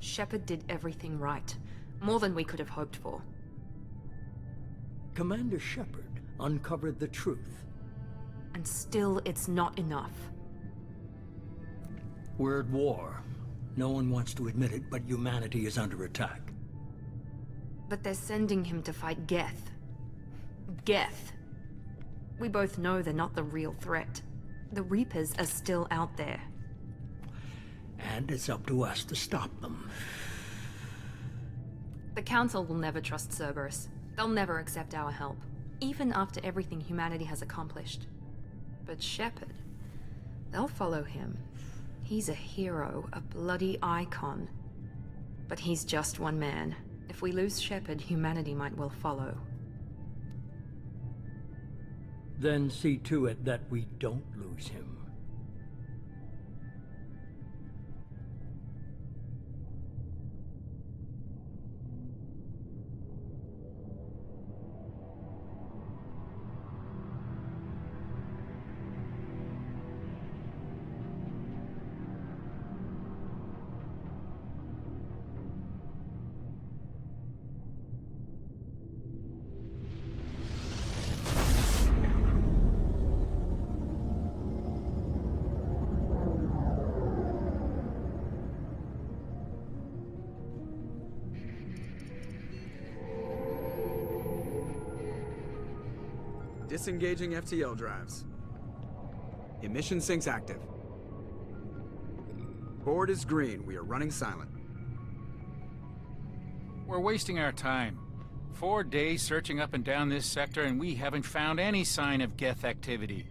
Shepard did everything right. More than we could have hoped for. Commander Shepard uncovered the truth. And still, it's not enough. We're at war. No one wants to admit it, but humanity is under attack. But they're sending him to fight Geth. Geth. We both know they're not the real threat. The Reapers are still out there. And it's up to us to stop them. The Council will never trust Cerberus. They'll never accept our help, even after everything humanity has accomplished. But Shepard, they'll follow him. He's a hero, a bloody icon. But he's just one man. If we lose Shepard, humanity might well follow. Then see to it that we don't lose him. Disengaging FTL drives. Emission sinks active. Board is green. We are running silent. We're wasting our time. 4 days searching up and down this sector, and we haven't found any sign of Geth activity.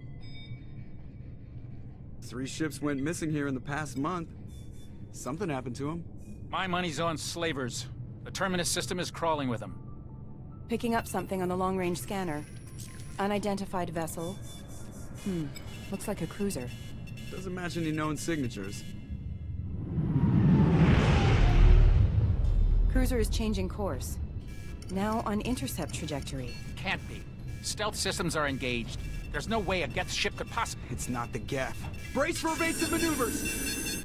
3 ships went missing here in the past month. Something happened to them. My money's on slavers. The Terminus system is crawling with them. Picking up something on the long-range scanner. Unidentified vessel. Looks like a cruiser. Doesn't match any known signatures. Cruiser is changing course. Now on intercept trajectory. Can't be. Stealth systems are engaged. There's no way a Geth ship could possibly... It's not the Geth. Brace for evasive maneuvers!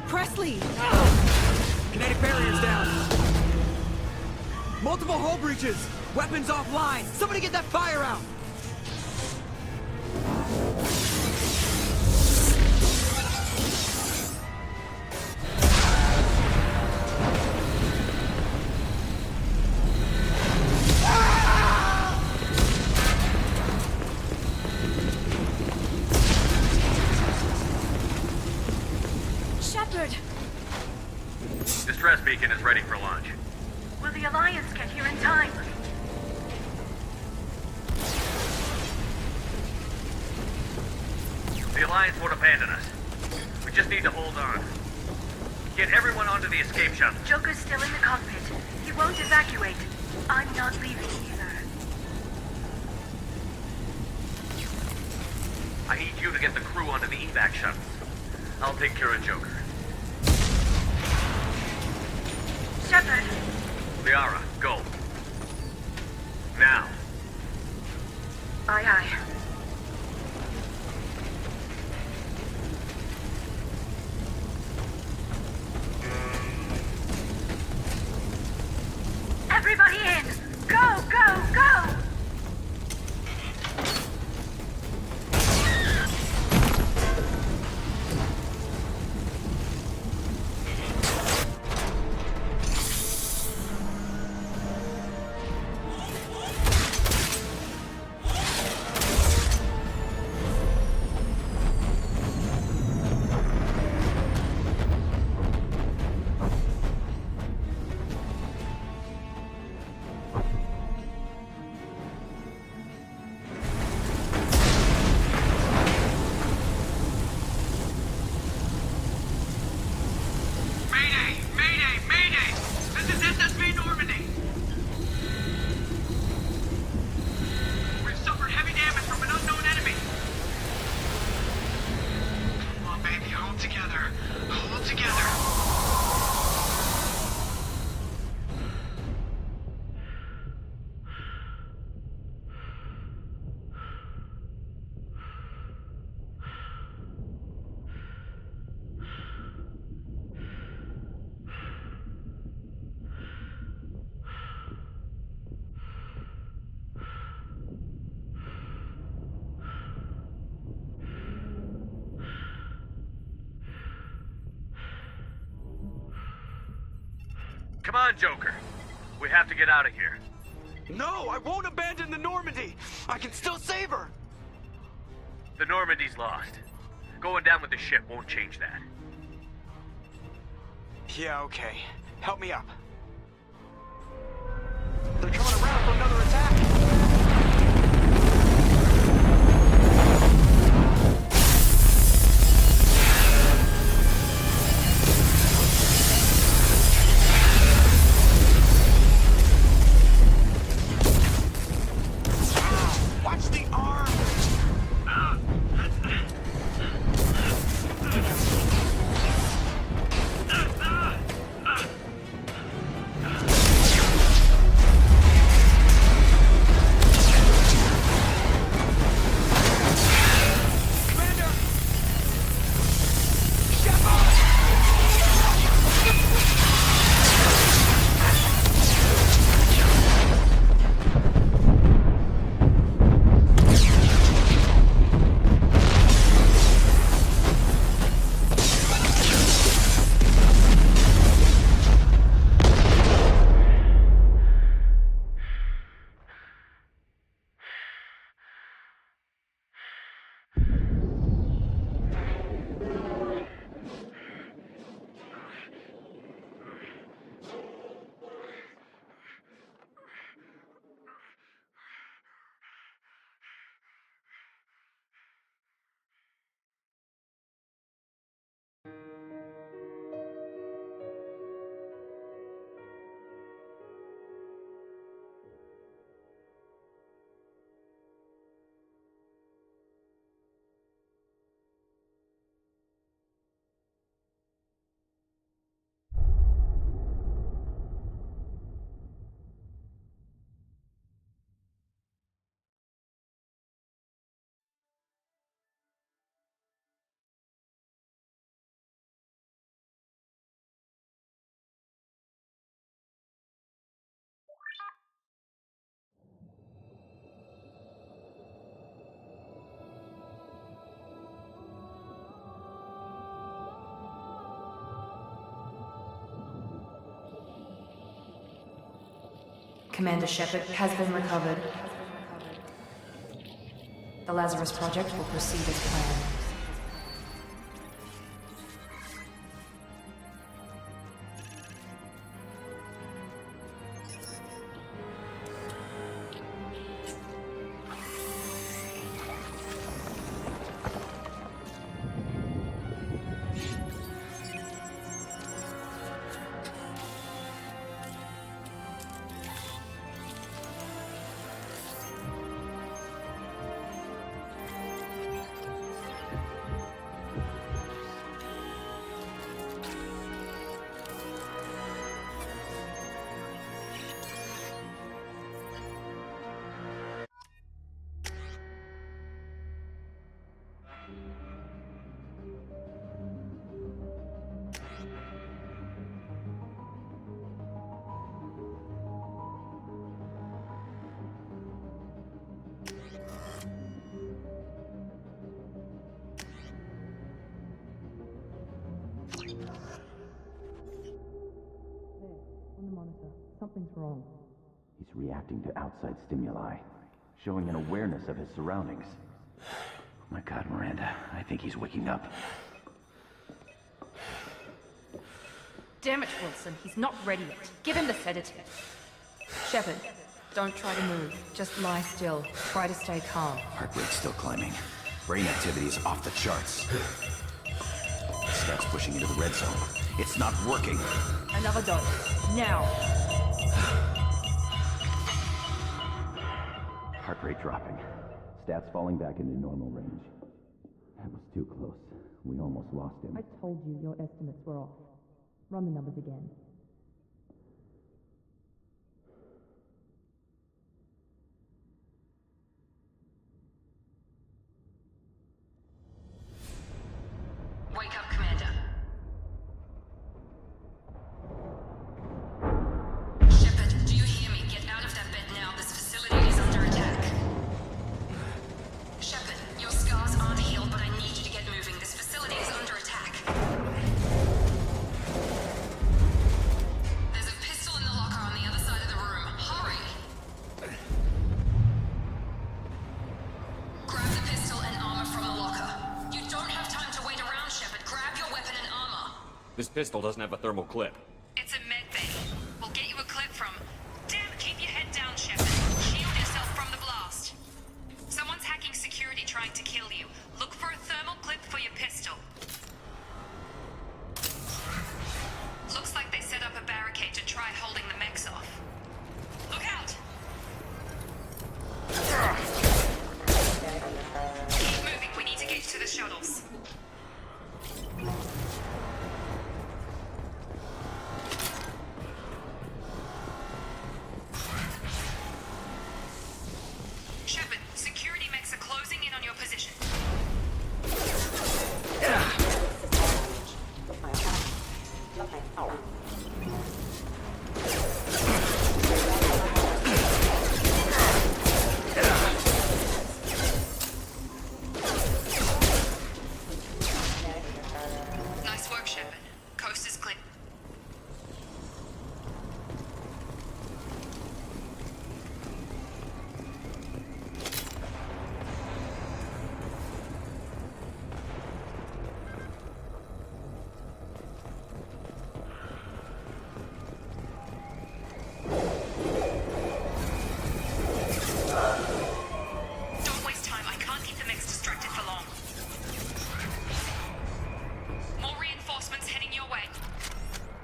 Presley! Kinetic barriers down! Multiple hull breaches! Weapons offline! Somebody get that fire out! Shepard! Distress beacon is ready for launch. Will the Alliance get here in time? The Alliance won't abandon us. We just need to hold on. Get everyone onto the escape shuttle. Joker's still in the cockpit. He won't evacuate. I'm not leaving either. I need you to get the crew onto the evac shuttles. I'll take care of Joker. Shepard! Liara, go. Now. Aye, aye. Everybody in! Go, go, go! on, Joker. We have to get out of here. No, I won't abandon the Normandy. I can still save her. The Normandy's lost. Going down with the ship won't change that. Yeah, okay. Help me up. They're coming around for another attack. Watch the arm! Commander Shepard has been recovered. The Lazarus Project will proceed as planned. On the monitor. Something's wrong. He's reacting to outside stimuli, showing an awareness of his surroundings. Oh my God, Miranda, I think he's waking up. Damn it, Wilson. He's not ready yet. Give him the sedative. Shepard, don't try to move. Just lie still. Try to stay calm. Heart rate's still climbing. Brain activity is off the charts. Scout's pushing into the red zone. It's not working. Another dose. Now. Heart rate dropping. Stats falling back into normal range. That was too close. We almost lost him. I told you your estimates were off. Run the numbers again. Wake up, Commander. Shepard, do you hear me? Get out of that bed now. This facility is under attack. Shepard, your scars aren't healed, but I need you to get moving. This facility is under attack. This pistol doesn't have a thermal clip. It's a med bay. We'll get you a clip from... Damn, keep your head down, Shepard. Shield yourself from the blast. Someone's hacking security trying to kill you. Look for a thermal clip for your pistol. Looks like they set up a barricade to try holding the mechs off. Look out! Keep moving, we need to get to the shuttles. Shepard, security mechs are closing in on your position. Nice work, Shepard. Coast is clear. Don't waste time. I can't keep the mechs distracted for long. More reinforcements heading your way.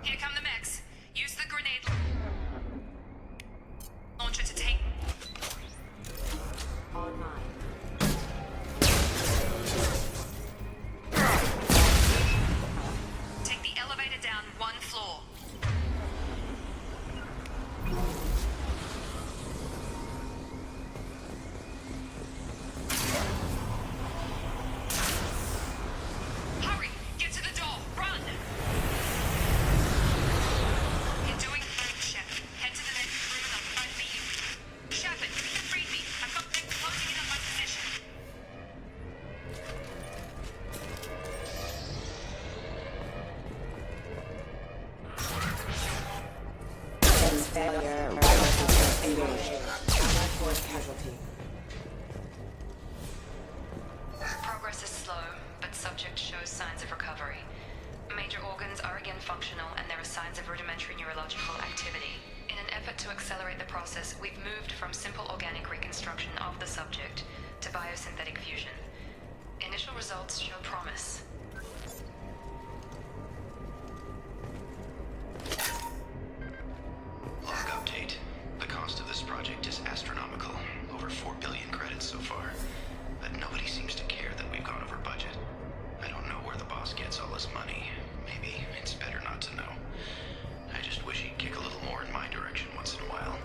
Here come the mechs. Use the grenade launcher to take... Take the elevator down one floor. Hurry! Get to the door! Run! You're doing great, Shepard. Head to the next room and I'll try to meet you. Shepard, read me. I've got them closing in on my position. Progress is slow, but subject shows signs of recovery. Major organs are again functional, and there are signs of rudimentary neurological activity. In an effort to accelerate the process, we've moved from simple organic reconstruction of the subject to biosynthetic fusion. Initial results show promise. Log update. The cost of this project is astronomical. Over 4 billion credits so far. But nobody seems to care that we've gone over budget. I don't know where the boss gets all this money. Maybe it's better not to know. I just wish he'd kick a little more in my direction once in a while.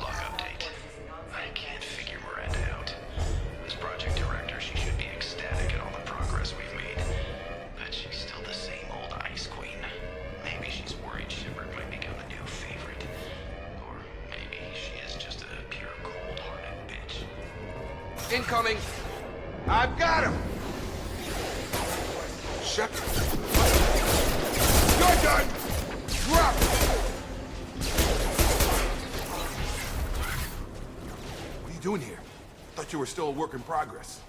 Log update. I can't figure Miranda out. As project director, she should be ecstatic at all the progress we've made. But she's still the same old Ice Queen. Maybe she's worried Shepard might become a new favorite. Or maybe she is just a pure cold-hearted bitch. Incoming! I've got him! Shepard. You're done! Drop! What are you doing here? Thought you were still a work in progress.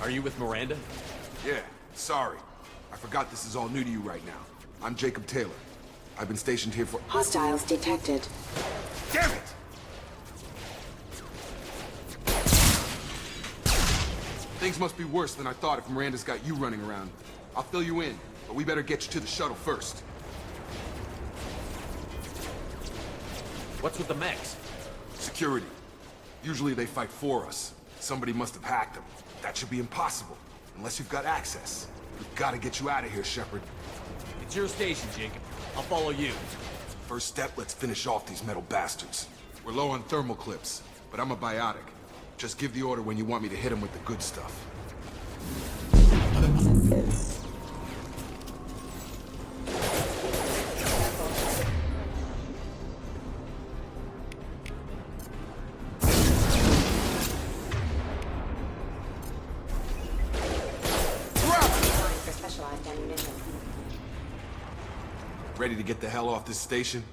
Are you with Miranda? Yeah, sorry. I forgot this is all new to you right now. I'm Jacob Taylor. I've been stationed here for— Hostiles detected. Damn it! Things must be worse than I thought if Miranda's got you running around. I'll fill you in, but we better get you to the shuttle first. What's with the mechs? Security. Usually they fight for us. Somebody must have hacked them. That should be impossible, unless you've got access. We've got to get you out of here, Shepard. It's your station, Jacob. I'll follow you. First step, let's finish off these metal bastards. We're low on thermal clips, but I'm a biotic. Just give the order when you want me to hit them with the good stuff. Ready to get the hell off this station?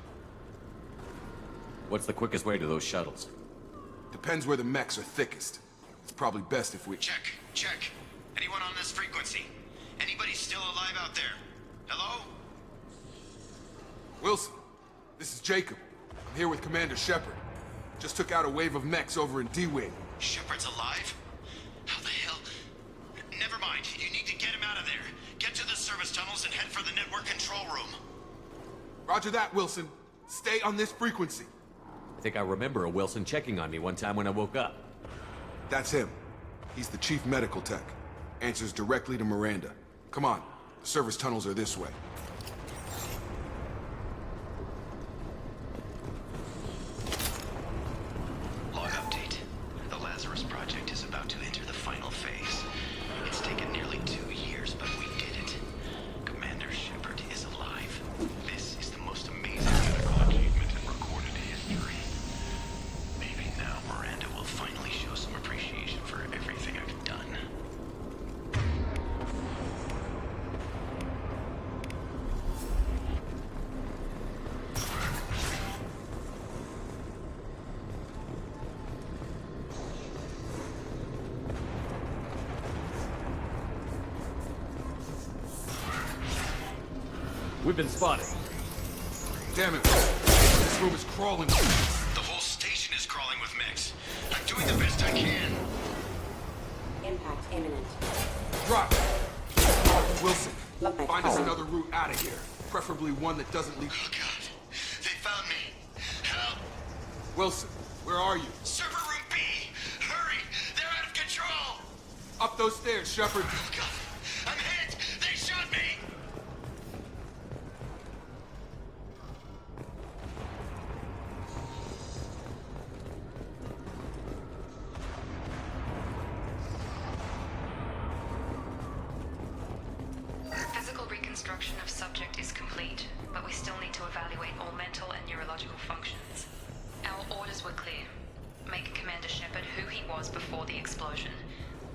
What's the quickest way to those shuttles? Depends where the mechs are thickest. It's probably best if we... Check. Anyone on this frequency? Anybody still alive out there? Hello? Wilson, this is Jacob. I'm here with Commander Shepard. Just took out a wave of mechs over in D-Wing. Shepard's alive? How the hell? Never mind. You need to get him out of there. Get to the service tunnels and head for the network control room. Roger that, Wilson. Stay on this frequency. I think I remember a Wilson checking on me one time when I woke up. That's him. He's the chief medical tech. Answers directly to Miranda. Come on. The service tunnels are this way. Log update. The Lazarus Project is about to enter the final phase. It's taken nearly 2 years, but we did it. Commander Shepard is alive. This is the most amazing medical achievement in recorded history. Maybe now Miranda will finally show some appreciation for everything I've done. We've been spotted. Damn it. This room is crawling. The whole station is crawling with mechs. I'm doing the best I can. Impact imminent. Drop. Wilson, find us another route out of here. Preferably one that doesn't lead... Oh, God. They found me. Help! Wilson, where are you? Server room B! Hurry! They're out of control! Up those stairs, Shepard. Oh, God. I'm hit! They shot me! Physical reconstruction of subject is complete, but we still need to evaluate all mental and neurological functions. Our orders were clear. Make Commander Shepard who he was before the explosion.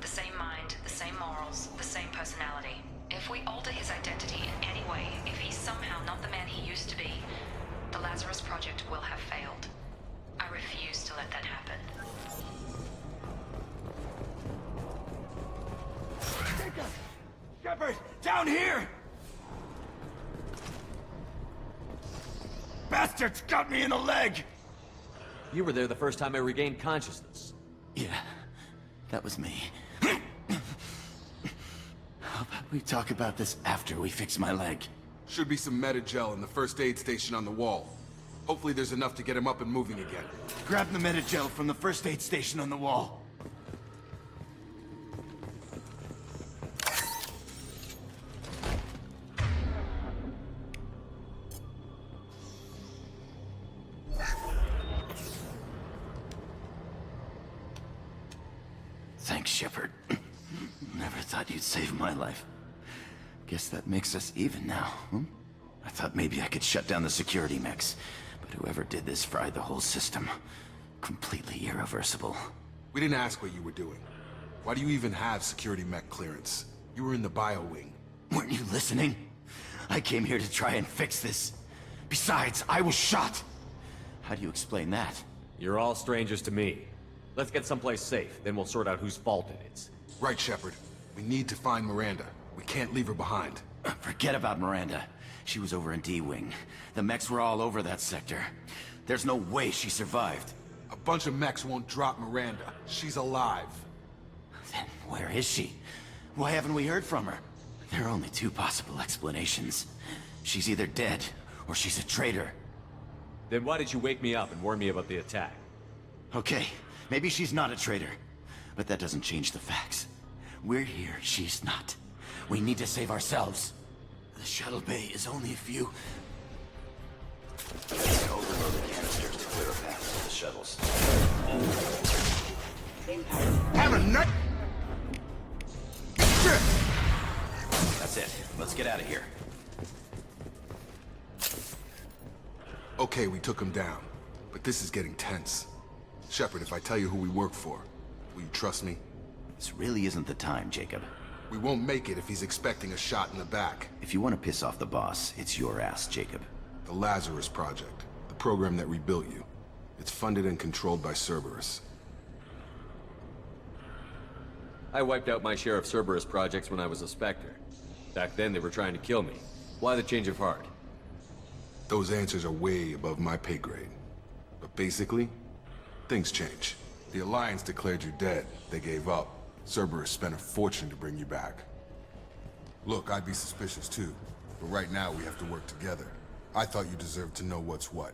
The same mind, the same morals, the same personality. If we alter his identity in any way, if he's somehow not the man he used to be, the Lazarus Project will have failed. I refuse to let that happen. Shepard, down here! Bastards got me in the leg! You were there the first time I regained consciousness. Yeah, that was me. How about we talk about this after we fix my leg? Should be some Metagel in the first aid station on the wall. Hopefully there's enough to get him up and moving again. Grab the Metagel from the first aid station on the wall. Thanks, Shepard. Never thought you'd save my life. Guess that makes us even now, hmm? I thought maybe I could shut down the security mechs, but whoever did this fried the whole system. Completely irreversible. We didn't ask what you were doing. Why do you even have security mech clearance? You were in the bio wing. Weren't you listening? I came here to try and fix this. Besides, I was shot. How do you explain that? You're all strangers to me. Let's get someplace safe, then we'll sort out whose fault it is. Right, Shepard. We need to find Miranda. We can't leave her behind. Forget about Miranda. She was over in D-Wing. The mechs were all over that sector. There's no way she survived. A bunch of mechs won't drop Miranda. She's alive. Then where is she? Why haven't we heard from her? There are only two possible explanations. She's either dead, or she's a traitor. Then why did you wake me up and warn me about the attack? Okay, maybe she's not a traitor. But that doesn't change the facts. We're here, she's not. We need to save ourselves. The shuttle bay is only a few... Overload the canisters to clear a path for the shuttles. Have a nut! That's it. Let's get out of here. Okay, we took him down. But this is getting tense. Shepard, if I tell you who we work for, will you trust me? This really isn't the time, Jacob. We won't make it if he's expecting a shot in the back. If you want to piss off the boss, it's your ass, Jacob. The Lazarus Project, the program that rebuilt you. It's funded and controlled by Cerberus. I wiped out my share of Cerberus projects when I was a Spectre. Back then, they were trying to kill me. Why the change of heart? Those answers are way above my pay grade. But basically, things change. The Alliance declared you dead. They gave up. Cerberus spent a fortune to bring you back. Look, I'd be suspicious too, but right now we have to work together. I thought you deserved to know what's what.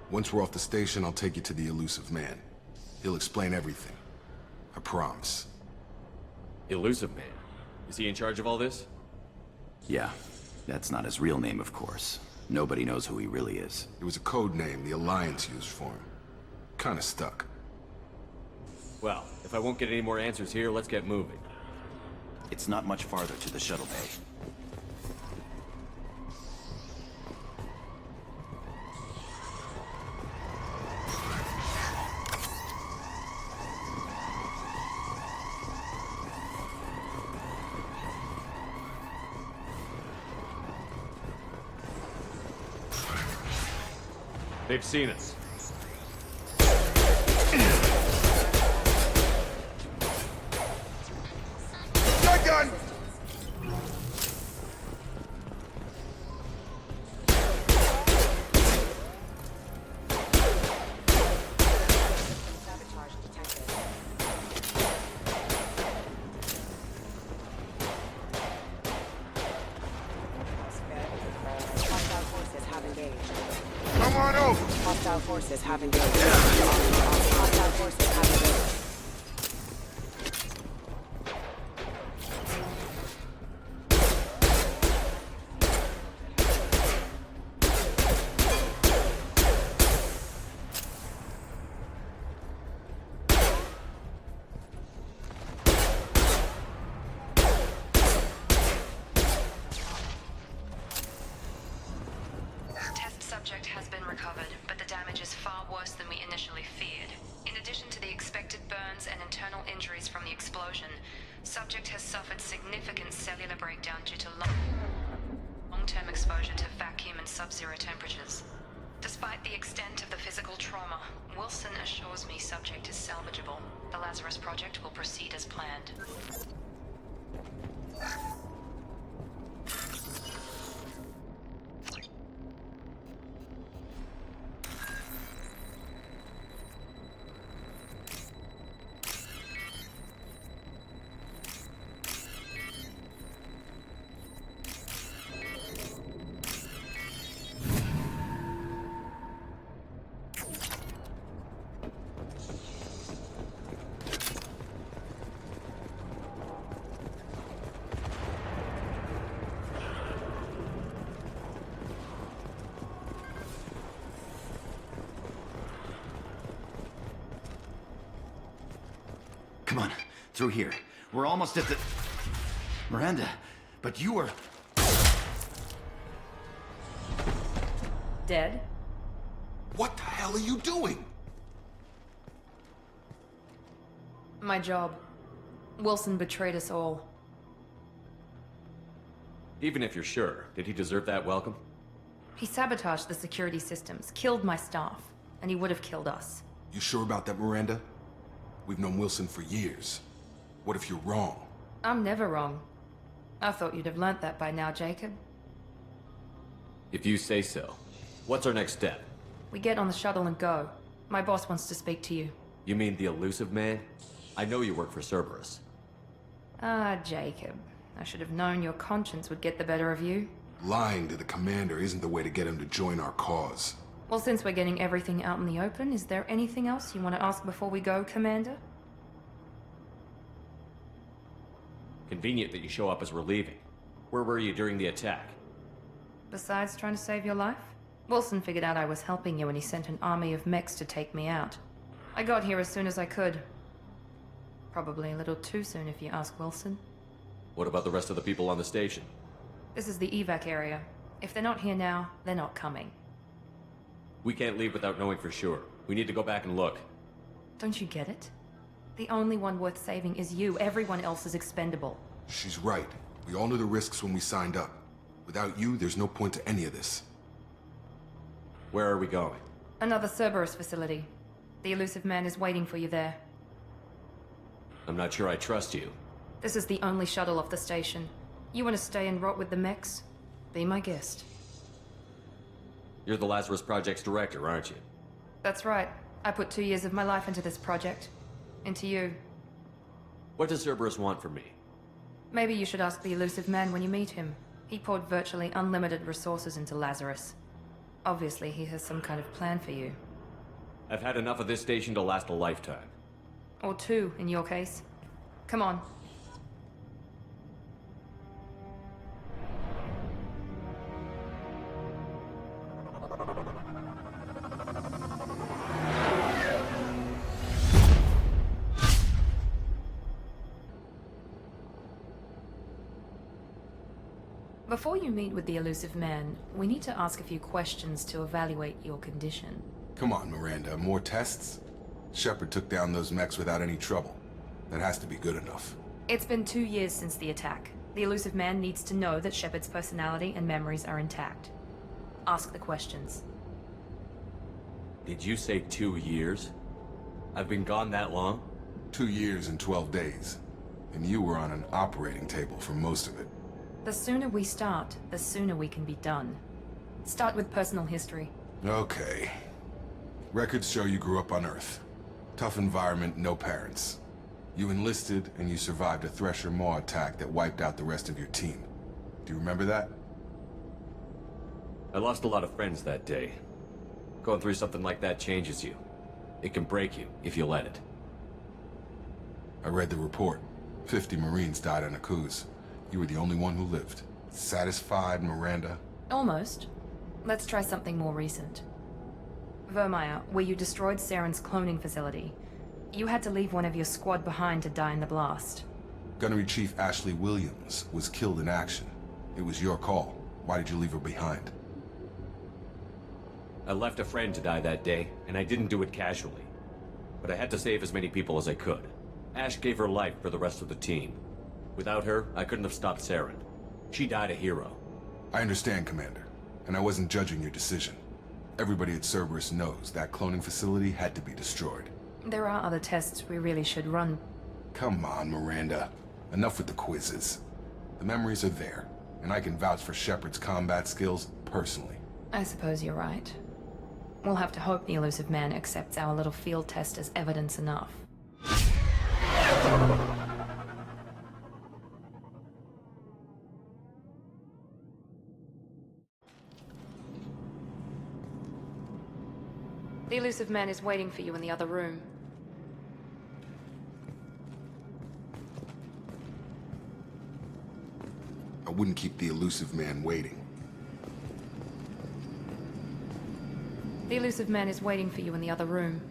Once we're off the station, I'll take you to the Elusive Man. He'll explain everything. I promise. Elusive Man? Is he in charge of all this? Yeah, that's not his real name, of course. Nobody knows who he really is. It was a code name the Alliance used for him. Kinda stuck. Well, if I won't get any more answers here, let's get moving. It's not much farther to the shuttle bay. They've seen us. Shotgun! Sabotage detected. Hostile forces have engaged. Come on over! Hostile forces have engaged. Hostile forces have engaged. Test subject has been recovered, but the damage is far worse than we initially feared. In addition to the expected burns and internal injuries from the explosion, subject has suffered significant cellular breakdown due to long-term exposure to vacuum and sub-zero temperatures. Despite the extent of the physical trauma, Wilson assures me subject is salvageable. The Lazarus Project will proceed as planned. Come on, through here. We're almost at the... Miranda, but you were... Dead? What the hell are you doing? My job. Wilson betrayed us all. Even if you're sure, did he deserve that welcome? He sabotaged the security systems, killed my staff, and he would have killed us. You sure about that, Miranda? We've known Wilson for years. What if you're wrong? I'm never wrong. I thought you'd have learnt that by now, Jacob. If you say so. What's our next step? We get on the shuttle and go. My boss wants to speak to you. You mean the Elusive Man? I know you work for Cerberus. Ah, Jacob. I should have known your conscience would get the better of you. Lying to the commander isn't the way to get him to join our cause. Well, since we're getting everything out in the open, is there anything else you want to ask before we go, Commander? Convenient that you show up as we're leaving. Where were you during the attack? Besides trying to save your life? Wilson figured out I was helping you and he sent an army of mechs to take me out. I got here as soon as I could. Probably a little too soon if you ask Wilson. What about the rest of the people on the station? This is the evac area. If they're not here now, they're not coming. We can't leave without knowing for sure. We need to go back and look. Don't you get it? The only one worth saving is you. Everyone else is expendable. She's right. We all knew the risks when we signed up. Without you, there's no point to any of this. Where are we going? Another Cerberus facility. The Elusive Man is waiting for you there. I'm not sure I trust you. This is the only shuttle off the station. You want to stay and rot with the mechs? Be my guest. You're the Lazarus Project's director, aren't you? That's right. I put 2 years of my life into this project. Into you. What does Cerberus want from me? Maybe you should ask the Elusive Man when you meet him. He poured virtually unlimited resources into Lazarus. Obviously, he has some kind of plan for you. I've had enough of this station to last a lifetime. Or 2, in your case. Come on. Before you meet with the Elusive Man, we need to ask a few questions to evaluate your condition. Come on, Miranda, more tests? Shepard took down those mechs without any trouble. That has to be good enough. It's been 2 years since the attack. The Elusive Man needs to know that Shepard's personality and memories are intact. Ask the questions. Did you say 2 years? I've been gone that long? 2 years and 12 days. And you were on an operating table for most of it. The sooner we start, the sooner we can be done. Start with personal history. Okay. Records show you grew up on Earth. Tough environment, no parents. You enlisted, and you survived a Thresher Maw attack that wiped out the rest of your team. Do you remember that? I lost a lot of friends that day. Going through something like that changes you. It can break you, if you let it. I read the report. 50 Marines died on Akuz. You were the only one who lived. Satisfied, Miranda? Almost. Let's try something more recent. Vermeer, where you destroyed Saren's cloning facility. You had to leave one of your squad behind to die in the blast. Gunnery Chief Ashley Williams was killed in action. It was your call. Why did you leave her behind? I left a friend to die that day, and I didn't do it casually. But I had to save as many people as I could. Ash gave her life for the rest of the team. Without her, I couldn't have stopped Saren. She died a hero. I understand, Commander. And I wasn't judging your decision. Everybody at Cerberus knows that cloning facility had to be destroyed. There are other tests we really should run. Come on, Miranda. Enough with the quizzes. The memories are there, and I can vouch for Shepard's combat skills personally. I suppose you're right. We'll have to hope the Elusive Man accepts our little field test as evidence enough. The Elusive Man is waiting for you in the other room. I wouldn't keep the Elusive Man waiting. The Elusive Man is waiting for you in the other room.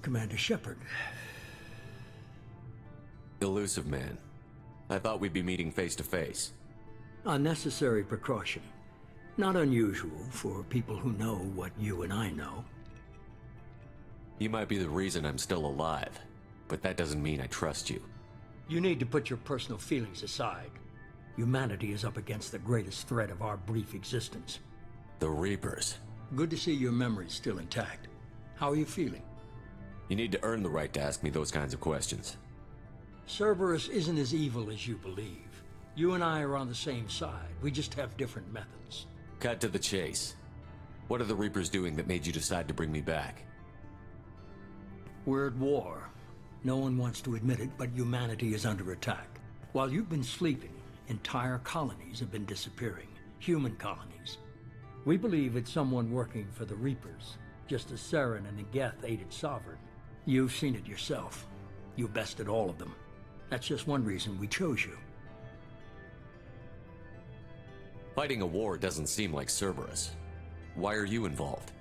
Commander Shepard. Elusive Man. I thought we'd be meeting face to face. A necessary precaution. Not unusual for people who know what you and I know. You might be the reason I'm still alive, but that doesn't mean I trust you. You need to put your personal feelings aside. Humanity is up against the greatest threat of our brief existence. The Reapers. Good to see your memory's still intact. How are you feeling? You need to earn the right to ask me those kinds of questions. Cerberus isn't as evil as you believe. You and I are on the same side. We just have different methods. Cut to the chase. What are the Reapers doing that made you decide to bring me back? We're at war. No one wants to admit it, but humanity is under attack. While you've been sleeping, entire colonies have been disappearing. Human colonies. We believe it's someone working for the Reapers, just as Saren and the Geth aided Sovereign. You've seen it yourself. You bested all of them. That's just one reason we chose you. Fighting a war doesn't seem like Cerberus. Why are you involved?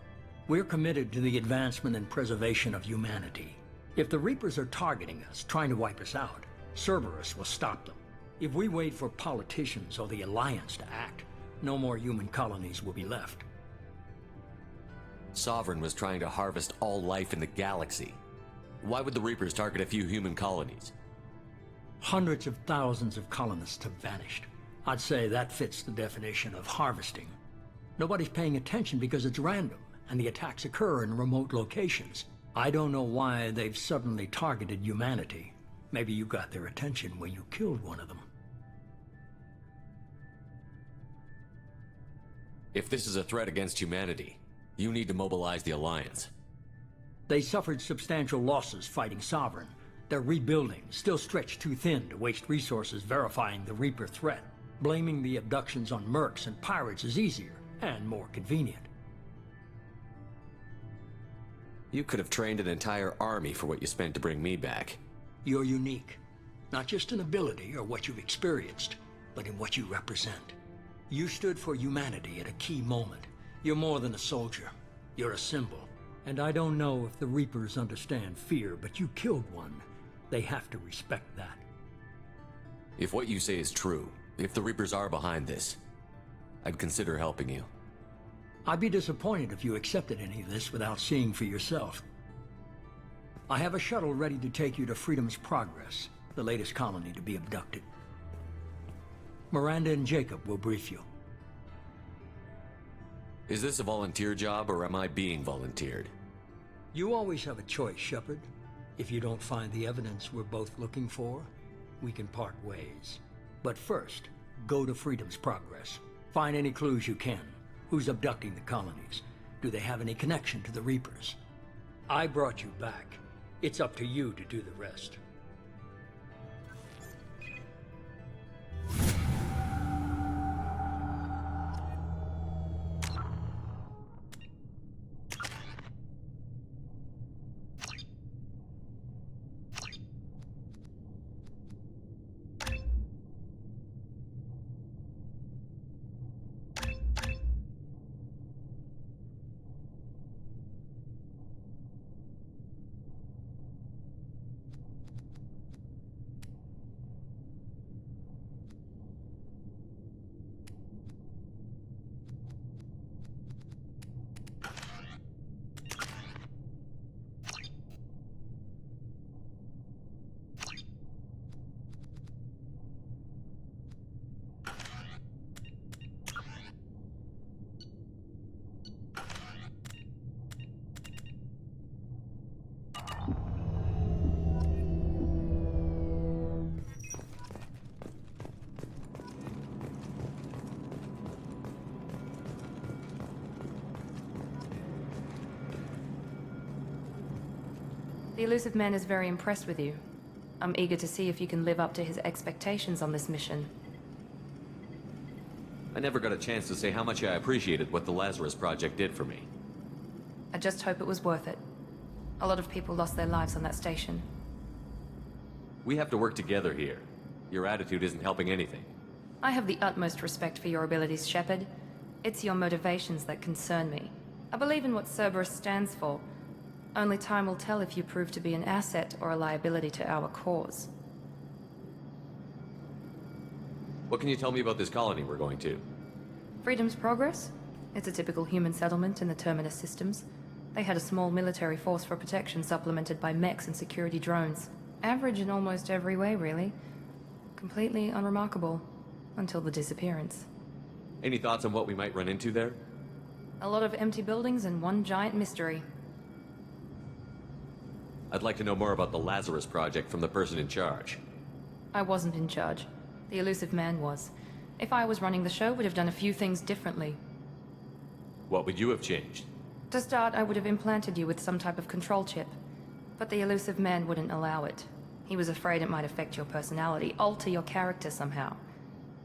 We're committed to the advancement and preservation of humanity. If the Reapers are targeting us, trying to wipe us out, Cerberus will stop them. If we wait for politicians or the Alliance to act, no more human colonies will be left. Sovereign was trying to harvest all life in the galaxy. Why would the Reapers target a few human colonies? Hundreds of thousands of colonists have vanished. I'd say that fits the definition of harvesting. Nobody's paying attention because it's random, and the attacks occur in remote locations. I don't know why they've suddenly targeted humanity. Maybe you got their attention when you killed one of them. If this is a threat against humanity, you need to mobilize the Alliance. They suffered substantial losses fighting Sovereign. They're rebuilding, still stretched too thin to waste resources verifying the Reaper threat. Blaming the abductions on mercs and pirates is easier and more convenient. You could have trained an entire army for what you spent to bring me back. You're unique, not just in ability or what you've experienced, but in what you represent. You stood for humanity at a key moment. You're more than a soldier. You're a symbol. And I don't know if the Reapers understand fear, but you killed one. They have to respect that. If what you say is true, if the Reapers are behind this, I'd consider helping you. I'd be disappointed if you accepted any of this without seeing for yourself. I have a shuttle ready to take you to Freedom's Progress, the latest colony to be abducted. Miranda and Jacob will brief you. Is this a volunteer job, or am I being volunteered? You always have a choice, Shepard. If you don't find the evidence we're both looking for, we can part ways. But first, go to Freedom's Progress. Find any clues you can. Who's abducting the colonies? Do they have any connection to the Reapers? I brought you back. It's up to you to do the rest. The Elusive Man is very impressed with you. I'm eager to see if you can live up to his expectations on this mission. I never got a chance to say how much I appreciated what the Lazarus Project did for me. I just hope it was worth it. A lot of people lost their lives on that station. We have to work together here. Your attitude isn't helping anything. I have the utmost respect for your abilities, Shepard. It's your motivations that concern me. I believe in what Cerberus stands for. Only time will tell if you prove to be an asset or a liability to our cause. What can you tell me about this colony we're going to? Freedom's Progress? It's a typical human settlement in the Terminus systems. They had a small military force for protection supplemented by mechs and security drones. Average in almost every way, really. Completely unremarkable. Until the disappearance. Any thoughts on what we might run into there? A lot of empty buildings and one giant mystery. I'd like to know more about the Lazarus Project from the person in charge. I wasn't in charge. The Elusive Man was. If I was running the show, would have done a few things differently. What would you have changed? To start, I would have implanted you with some type of control chip. But the Elusive Man wouldn't allow it. He was afraid it might affect your personality, alter your character somehow.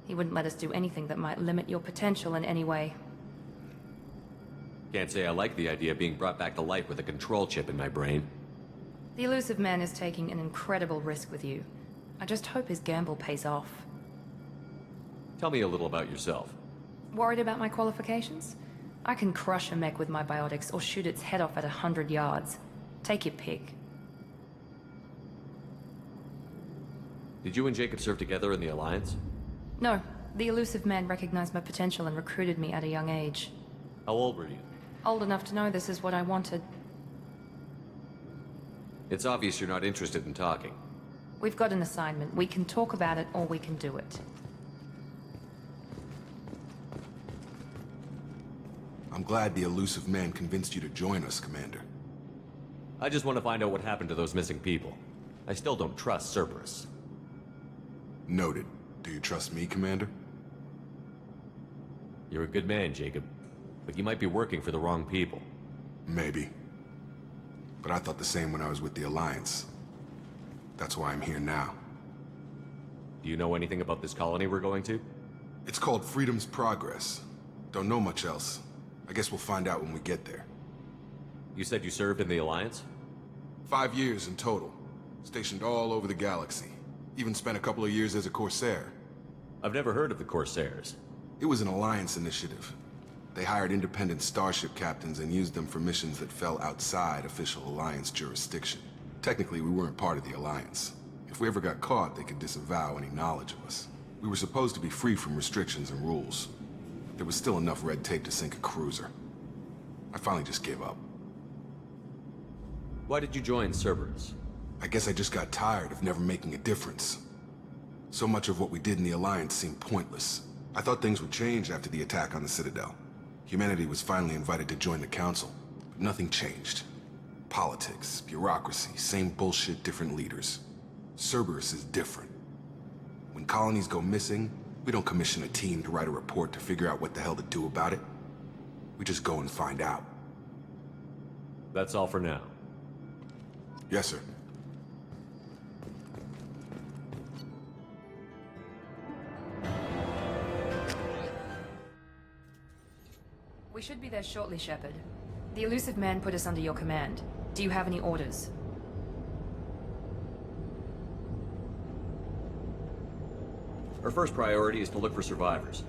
He wouldn't let us do anything that might limit your potential in any way. Can't say I like the idea of being brought back to life with a control chip in my brain. The Elusive Man is taking an incredible risk with you. I just hope his gamble pays off. Tell me a little about yourself. Worried about my qualifications? I can crush a mech with my biotics or shoot its head off at 100 yards. Take your pick. Did you and Jacob serve together in the Alliance? No, the Elusive Man recognized my potential and recruited me at a young age. How old were you? Old enough to know this is what I wanted. It's obvious you're not interested in talking. We've got an assignment. We can talk about it or we can do it. I'm glad the Elusive Man convinced you to join us, Commander. I just want to find out what happened to those missing people. I still don't trust Cerberus. Noted. Do you trust me, Commander? You're a good man, Jacob. But you might be working for the wrong people. Maybe. But I thought the same when I was with the Alliance. That's why I'm here now. Do you know anything about this colony we're going to? It's called Freedom's Progress. Don't know much else. I guess we'll find out when we get there. You said you served in the Alliance? 5 years in total. Stationed all over the galaxy. Even spent a couple of years as a Corsair. I've never heard of the Corsairs. It was an Alliance initiative. They hired independent starship captains and used them for missions that fell outside official Alliance jurisdiction. Technically, we weren't part of the Alliance. If we ever got caught, they could disavow any knowledge of us. We were supposed to be free from restrictions and rules. There was still enough red tape to sink a cruiser. I finally just gave up. Why did you join Cerberus? I guess I just got tired of never making a difference. So much of what we did in the Alliance seemed pointless. I thought things would change after the attack on the Citadel. Humanity was finally invited to join the Council, but nothing changed. Politics, bureaucracy, same bullshit, different leaders. Cerberus is different. When colonies go missing, we don't commission a team to write a report to figure out what the hell to do about it. We just go and find out. That's all for now. Yes, sir. We should be there shortly, Shepard. The Elusive Man put us under your command. Do you have any orders? Our first priority is to look for survivors.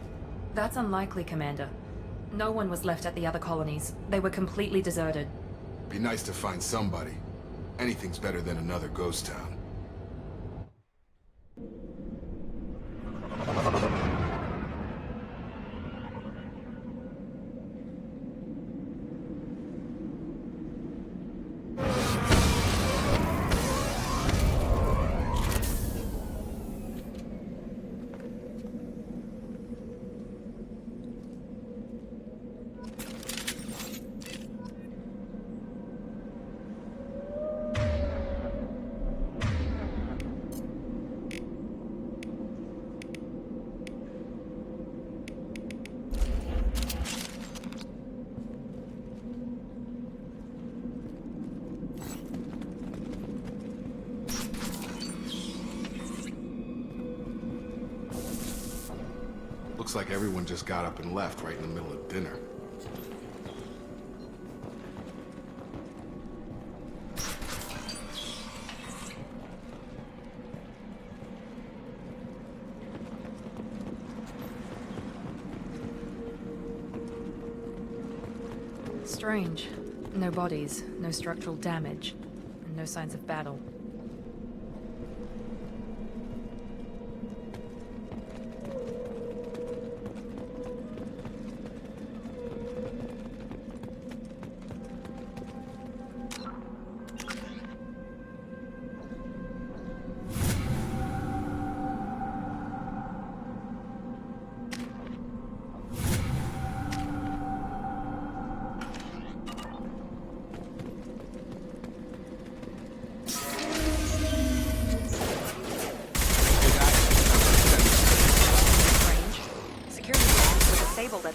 That's unlikely, Commander. No one was left at the other colonies. They were completely deserted. Be nice to find somebody. Anything's better than another ghost town. Looks like everyone just got up and left right in the middle of dinner. Strange. No bodies, no structural damage, and no signs of battle.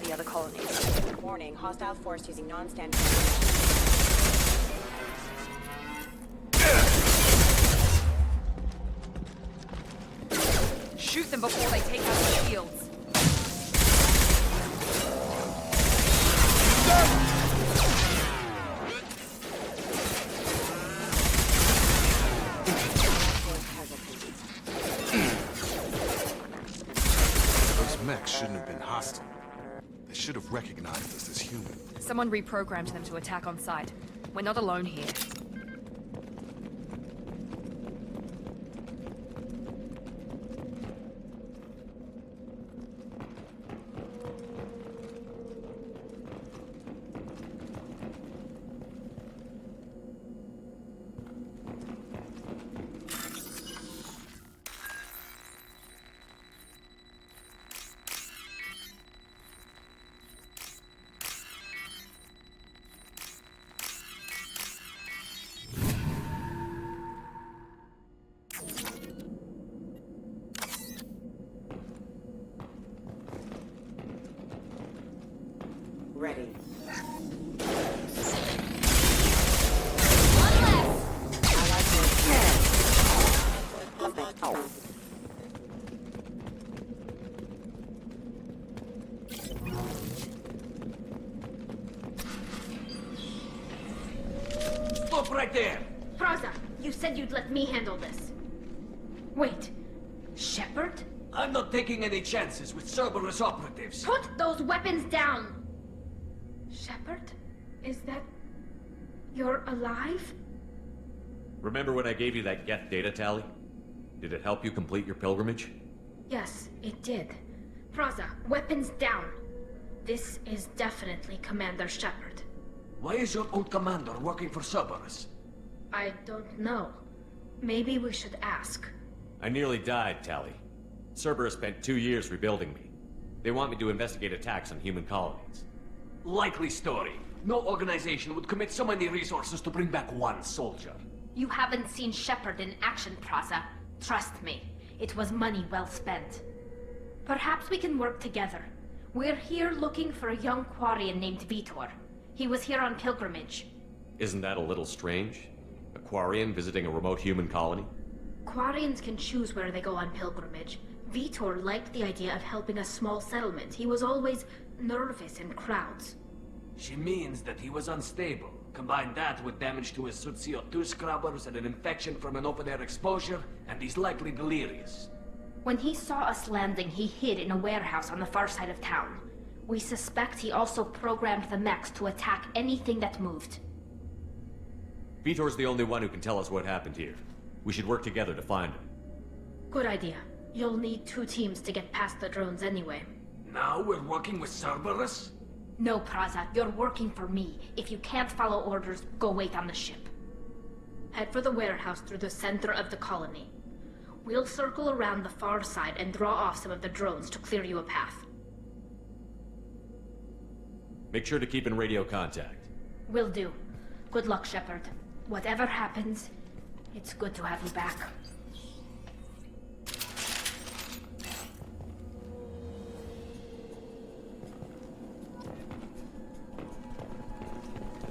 of the other colonies. Warning, hostile force using non-standard... Shoot them before they take out the shields. Those mechs shouldn't have been hostile. They should have recognized us as human. Someone reprogrammed them to attack on sight. We're not alone here. Ready. Stop right there! Praza, you said you'd let me handle this. Wait, Shepard? I'm not taking any chances with Cerberus operatives. Put those weapons down! Shepard? Is that... you're alive? Remember when I gave you that Geth data tally? Did it help you complete your pilgrimage? Yes, it did. Praza, weapons down. This is definitely Commander Shepard. Why is your old commander working for Cerberus? I don't know. Maybe we should ask. I nearly died, Tally. Cerberus spent 2 years rebuilding me. They want me to investigate attacks on human colonies. Likely story. No organization would commit so many resources to bring back one soldier. You haven't seen Shepard in action, Praza. Trust me, it was money well spent. Perhaps we can work together. We're here looking for a young Quarian named Vitor. He was here on pilgrimage. Isn't that a little strange? A Quarian visiting a remote human colony? Quarians can choose where they go on pilgrimage. Vitor liked the idea of helping a small settlement. He was always nervous in crowds. She means that he was unstable. Combine that with damage to his CO2 scrubbers and an infection from an open-air exposure, and he's likely delirious. When he saw us landing, he hid in a warehouse on the far side of town. We suspect he also programmed the mechs to attack anything that moved. Vitor's the only one who can tell us what happened here. We should work together to find him. Good idea. You'll need 2 teams to get past the drones anyway. Now we're working with Cerberus? No, Praza, you're working for me. If you can't follow orders, go wait on the ship. Head for the warehouse through the center of the colony. We'll circle around the far side and draw off some of the drones to clear you a path. Make sure to keep in radio contact. Will do. Good luck, Shepard. Whatever happens, it's good to have you back.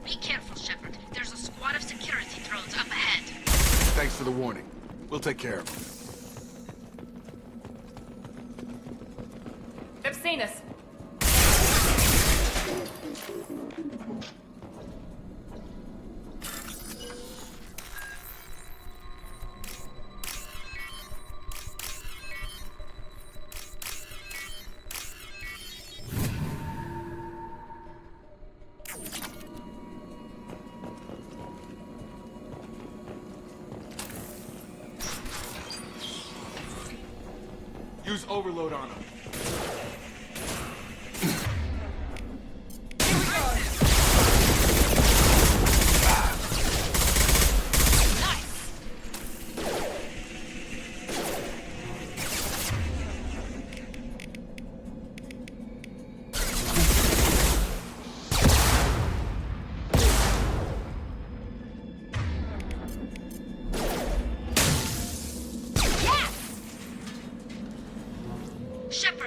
Be careful, Shepard. There's a squad of security drones up ahead. Thanks for the warning. We'll take care of them. Epsinus! Use overload on them. Shepard!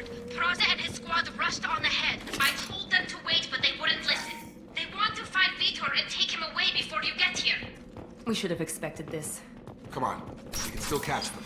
We should have expected this. Come on, we can still catch them.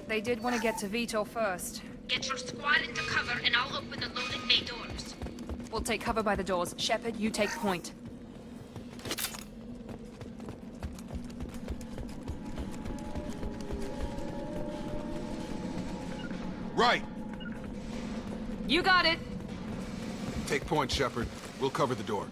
They did want to get to Vitor first. Get your squad into cover and I'll open the loading bay doors. We'll take cover by the doors. Shepard, you take point. Right! You got it! Take point, Shepard. We'll cover the door.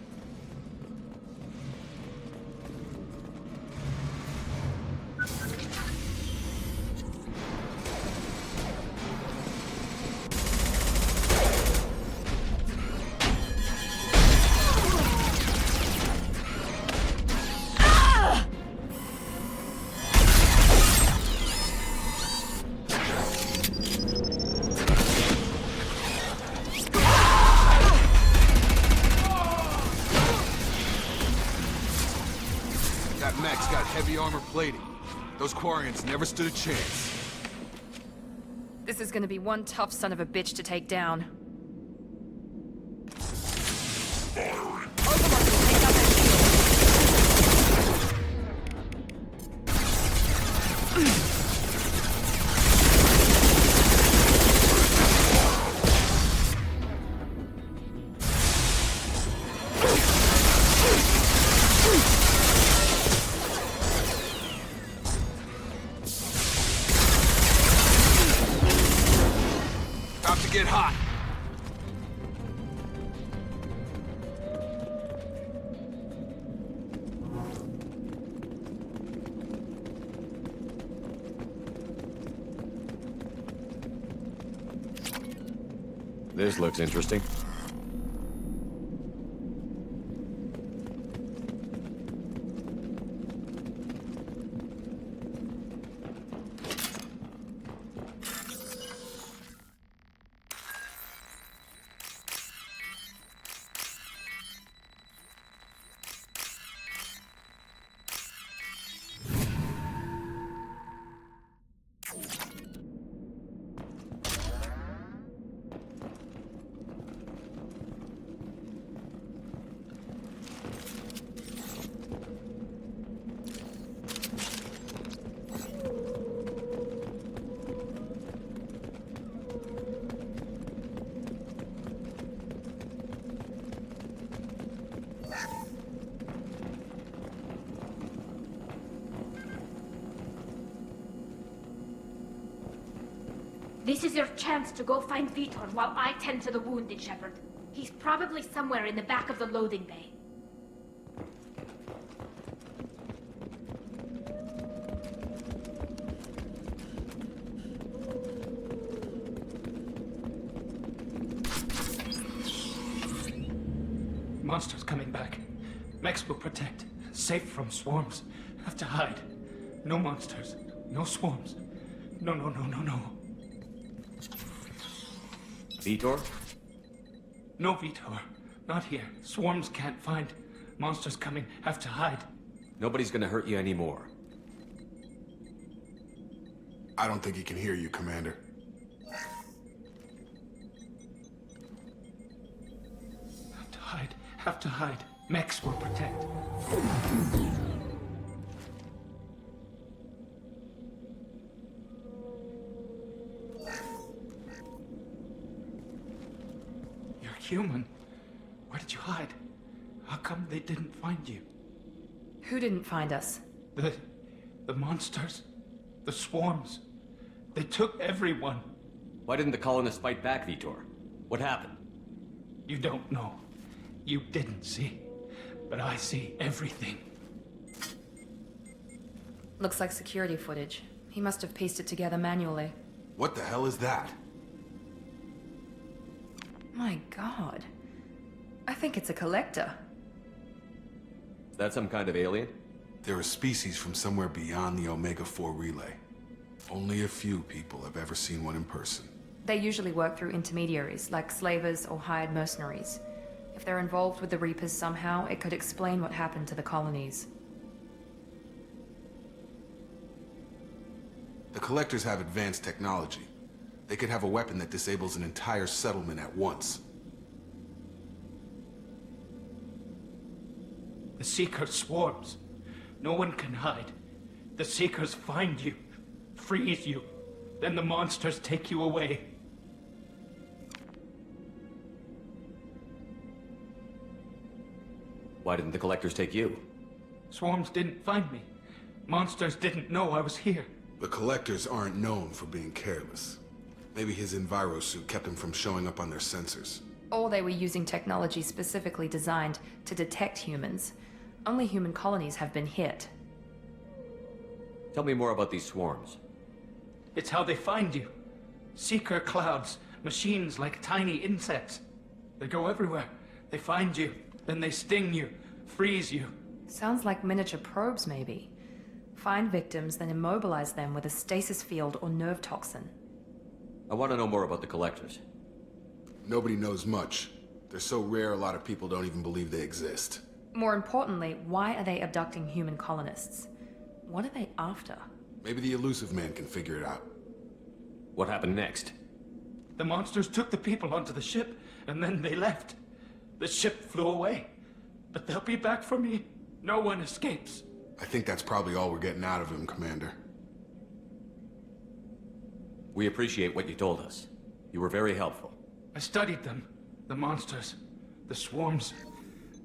That mech's got heavy armor plating. Those Quarians never stood a chance. This is gonna be one tough son of a bitch to take down. About to get hot. This looks interesting. This is your chance to go find Vitor while I tend to the wounded, Shepard. He's probably somewhere in the back of the loading bay. Monsters coming back. Mechs will protect. Safe from swarms. Have to hide. No monsters. No swarms. No. Vitor? No Vitor. Not here. Swarms can't find. Monsters coming. Have to hide. Nobody's gonna hurt you anymore. I don't think he can hear you, Commander. Have to hide. Have to hide. Mechs will protect. You're human. Where did you hide? How come they didn't find you? Who didn't find us? The monsters. The swarms. They took everyone. Why didn't the colonists fight back, Vitor? What happened? You don't know. You didn't see. But I see everything. Looks like security footage. He must have pieced it together manually. What the hell is that? My god. I think it's a collector. Is that some kind of alien? They're a species from somewhere beyond the Omega-4 relay. Only a few people have ever seen one in person. They usually work through intermediaries, like slavers or hired mercenaries. If they're involved with the Reapers somehow, it could explain what happened to the colonies. The Collectors have advanced technology. They could have a weapon that disables an entire settlement at once. The Seeker swarms. No one can hide. The Seekers find you, freeze you, then the monsters take you away. Why didn't the Collectors take you? Swarms didn't find me. Monsters didn't know I was here. The Collectors aren't known for being careless. Maybe his Enviro suit kept him from showing up on their sensors. Or they were using technology specifically designed to detect humans. Only human colonies have been hit. Tell me more about these swarms. It's how they find you. Seeker clouds, machines like tiny insects. They go everywhere. They find you, then they sting you, freeze you. Sounds like miniature probes, maybe. Find victims, then immobilize them with a stasis field or nerve toxin. I want to know more about the Collectors. Nobody knows much. They're so rare a lot of people don't even believe they exist. More importantly, why are they abducting human colonists? What are they after? Maybe the Elusive Man can figure it out. What happened next? The monsters took the people onto the ship, and then they left. The ship flew away. But they'll be back for me. No one escapes. I think that's probably all we're getting out of him, Commander. We appreciate what you told us. You were very helpful. I studied them. The monsters. The swarms.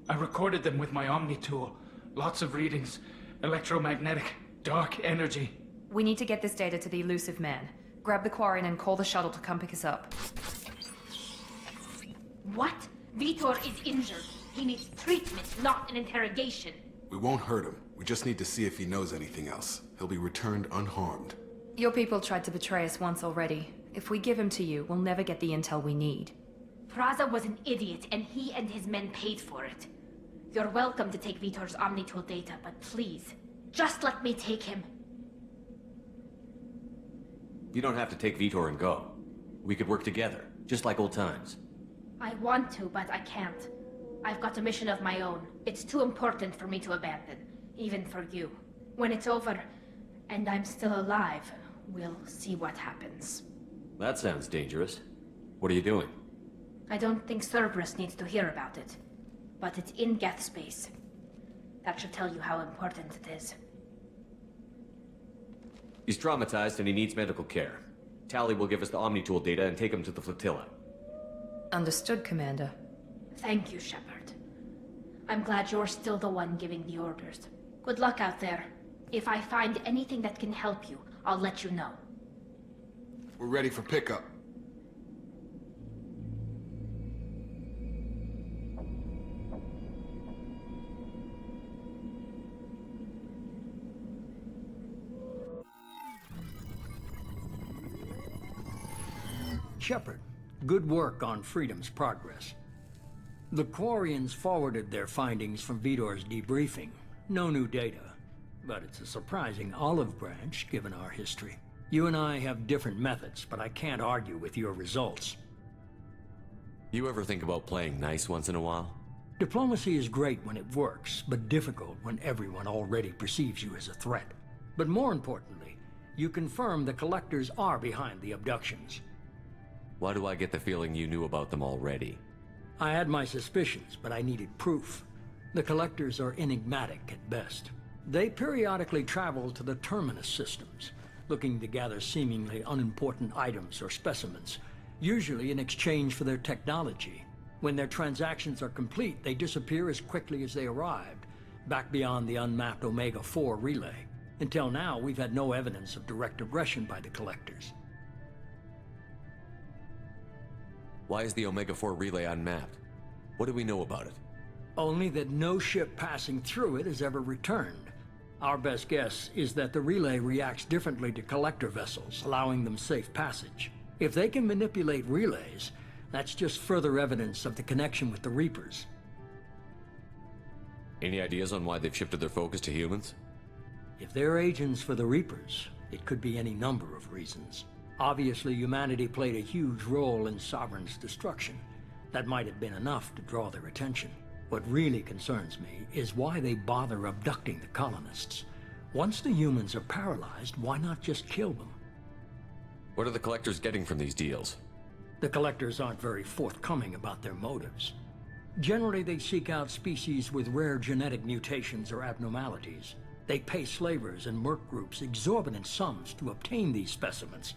I recorded them with my Omni tool. Lots of readings. Electromagnetic. Dark energy. We need to get this data to the Elusive Man. Grab the Quarian and call the shuttle to come pick us up. What? Vitor is injured. He needs treatment, not an interrogation. We won't hurt him. We just need to see if he knows anything else. He'll be returned unharmed. Your people tried to betray us once already. If we give him to you, we'll never get the intel we need. Praza was an idiot, and he and his men paid for it. You're welcome to take Vitor's Omnitool data, but please, just let me take him. You don't have to take Vitor and go. We could work together, just like old times. I want to, but I can't. I've got a mission of my own. It's too important for me to abandon, even for you. When it's over, and I'm still alive, we'll see what happens. That sounds dangerous. What are you doing? I don't think Cerberus needs to hear about it. But it's in Geth space. That should tell you how important it is. He's traumatized and he needs medical care. Tali will give us the Omnitool data and take him to the flotilla. Understood, Commander. Thank you, Shepard. I'm glad you're still the one giving the orders. Good luck out there. If I find anything that can help you, I'll let you know. We're ready for pickup. Shepard, good work on Freedom's progress. The Quarians forwarded their findings from Vitor's debriefing. No new data, but it's a surprising olive branch given our history. You and I have different methods, but I can't argue with your results. You ever think about playing nice once in a while? Diplomacy is great when it works, but difficult when everyone already perceives you as a threat. But more importantly, you confirm the Collectors are behind the abductions. Why do I get the feeling you knew about them already? I had my suspicions, but I needed proof. The Collectors are enigmatic at best. They periodically travel to the Terminus systems, looking to gather seemingly unimportant items or specimens, usually in exchange for their technology. When their transactions are complete, they disappear as quickly as they arrived, back beyond the unmapped Omega-4 relay. Until now, we've had no evidence of direct aggression by the Collectors. Why is the Omega-4 relay unmapped? What do we know about it? Only that no ship passing through it has ever returned. Our best guess is that the relay reacts differently to collector vessels, allowing them safe passage. If they can manipulate relays, that's just further evidence of the connection with the Reapers. Any ideas on why they've shifted their focus to humans? If they're agents for the Reapers, it could be any number of reasons. Obviously, humanity played a huge role in Sovereign's destruction. That might have been enough to draw their attention. What really concerns me is why they bother abducting the colonists. Once the humans are paralyzed, why not just kill them? What are the collectors getting from these deals? The collectors aren't very forthcoming about their motives. Generally, they seek out species with rare genetic mutations or abnormalities. They pay slavers and merc groups exorbitant sums to obtain these specimens,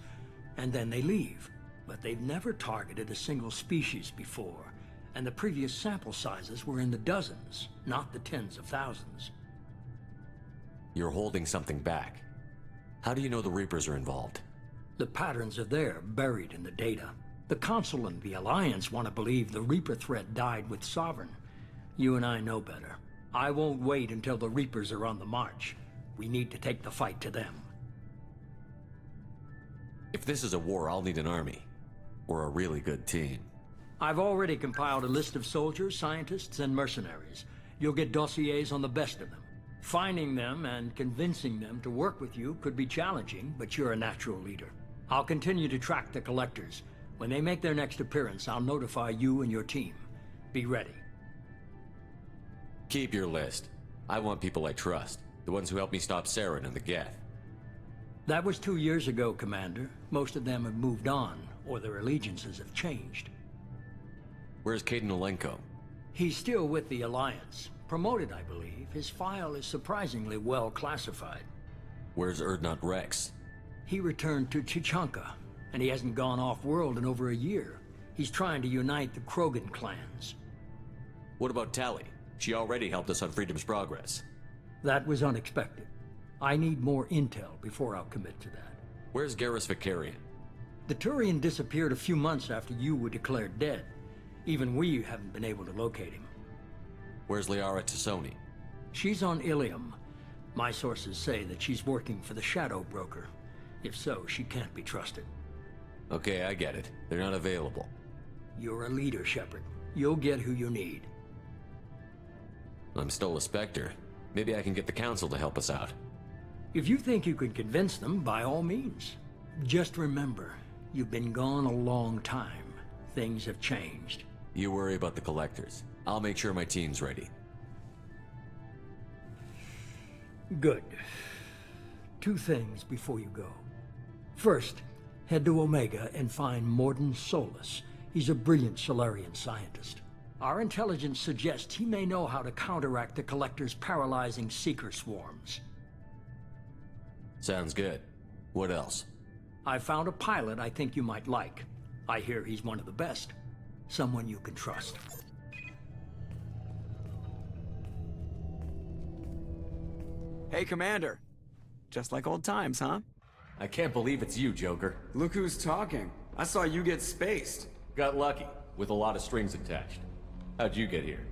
and then they leave. But they've never targeted a single species before, and the previous sample sizes were in the dozens, not the tens of thousands. You're holding something back. How do you know the Reapers are involved? The patterns are there, buried in the data. The Council and the Alliance want to believe the Reaper threat died with Sovereign. You and I know better. I won't wait until the Reapers are on the march. We need to take the fight to them. If this is a war, I'll need an army. Or a really good team. I've already compiled a list of soldiers, scientists, and mercenaries. You'll get dossiers on the best of them. Finding them and convincing them to work with you could be challenging, but you're a natural leader. I'll continue to track the collectors. When they make their next appearance, I'll notify you and your team. Be ready. Keep your list. I want people I trust. The ones who helped me stop Saren and the Geth. That was 2 years ago, Commander. Most of them have moved on, or their allegiances have changed. Where's Kaidan Olenko? He's still with the Alliance. Promoted, I believe. His file is surprisingly well classified. Where's Urdnot Rex? He returned to Chichanka, and he hasn't gone off-world in over a year. He's trying to unite the Krogan clans. What about Tali? She already helped us on Freedom's Progress. That was unexpected. I need more intel before I'll commit to that. Where's Garrus Vakarian? The Turian disappeared a few months after you were declared dead. Even we haven't been able to locate him. Where's Liara Tassoni? She's on Ilium. My sources say that she's working for the Shadow Broker. If so, she can't be trusted. Okay, I get it. They're not available. You're a leader, Shepard. You'll get who you need. I'm still a Spectre. Maybe I can get the Council to help us out. If you think you could convince them, by all means. Just remember, you've been gone a long time. Things have changed. You worry about the Collectors. I'll make sure my team's ready. Good. 2 things before you go. First, head to Omega and find Mordin Solus. He's a brilliant Solarian scientist. Our intelligence suggests he may know how to counteract the Collector's paralyzing Seeker swarms. Sounds good. What else? I found a pilot I think you might like. I hear he's one of the best. Someone you can trust. Hey, Commander. Just like old times, huh? I can't believe it's you, Joker. Look who's talking. I saw you get spaced. Got lucky, with a lot of strings attached. How'd you get here?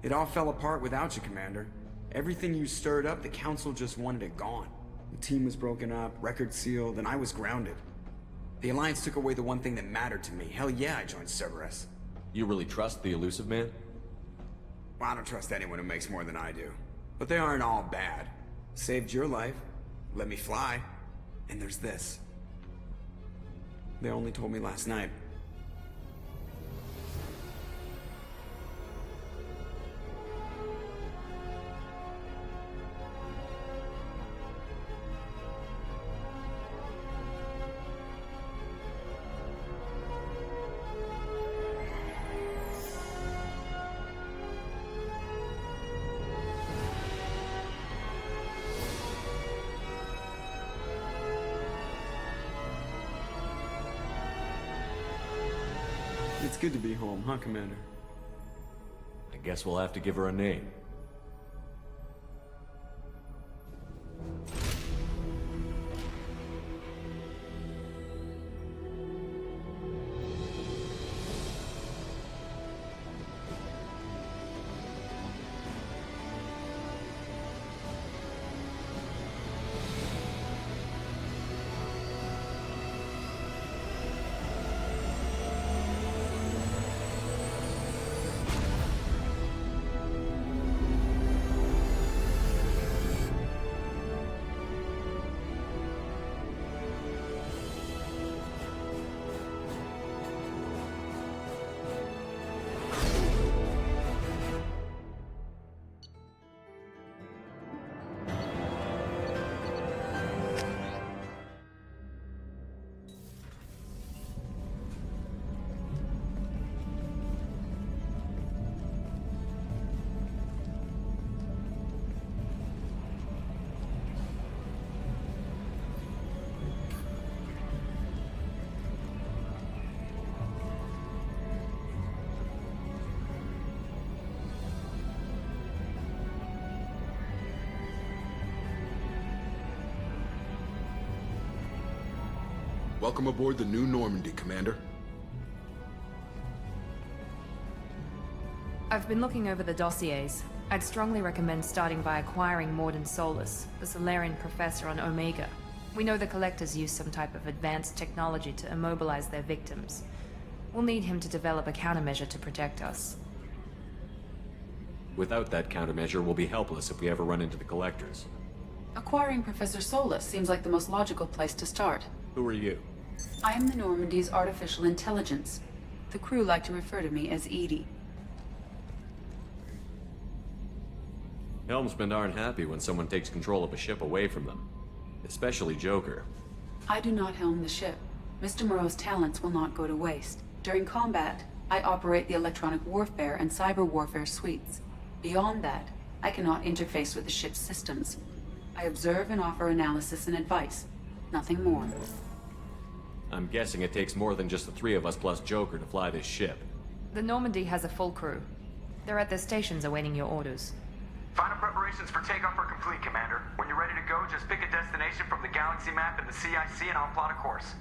It all fell apart without you, Commander. Everything you stirred up, the Council just wanted it gone. The team was broken up, records sealed, and I was grounded. The Alliance took away the one thing that mattered to me. Hell yeah, I joined Cerberus. You really trust the Illusive Man? Well, I don't trust anyone who makes more than I do. But they aren't all bad. Saved your life, let me fly, and there's this. They only told me last night. It's good to be home, huh, Commander? I guess we'll have to give her a name. Welcome aboard the New Normandy, Commander. I've been looking over the dossiers. I'd strongly recommend starting by acquiring Mordin Solus, the Solarian professor on Omega. We know the Collectors use some type of advanced technology to immobilize their victims. We'll need him to develop a countermeasure to protect us. Without that countermeasure, we'll be helpless if we ever run into the Collectors. Acquiring Professor Solus seems like the most logical place to start. Who are you? I am the Normandy's artificial intelligence. The crew like to refer to me as Edie. Helmsmen aren't happy when someone takes control of a ship away from them. Especially Joker. I do not helm the ship. Mr. Moreau's talents will not go to waste. During combat, I operate the electronic warfare and cyber warfare suites. Beyond that, I cannot interface with the ship's systems. I observe and offer analysis and advice. Nothing more. I'm guessing it takes more than just the three of us plus Joker to fly this ship. The Normandy has a full crew. They're at their stations awaiting your orders. Final preparations for takeoff are complete, Commander. When you're ready to go, just pick a destination from the galaxy map in the CIC and I'll plot a course.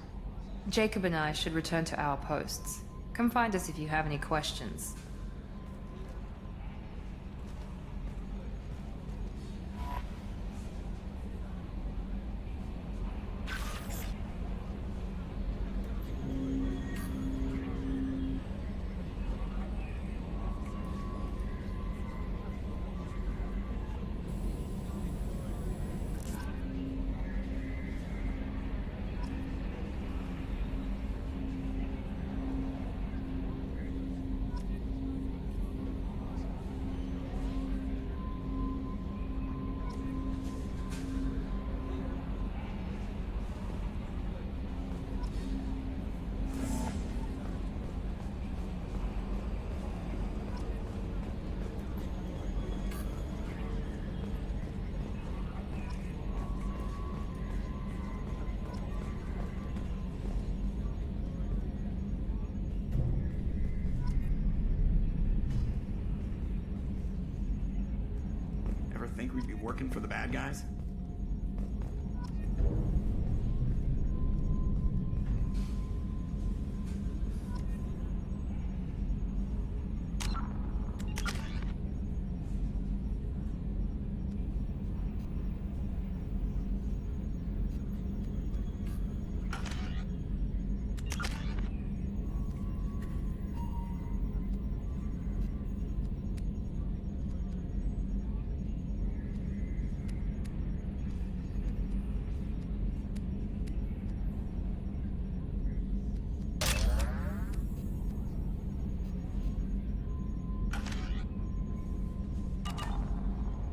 Jacob and I should return to our posts. Come find us if you have any questions. Ever think we'd be working for the bad guys?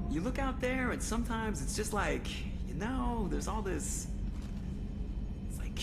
You look out there and sometimes it's just like, there's all this... It's like,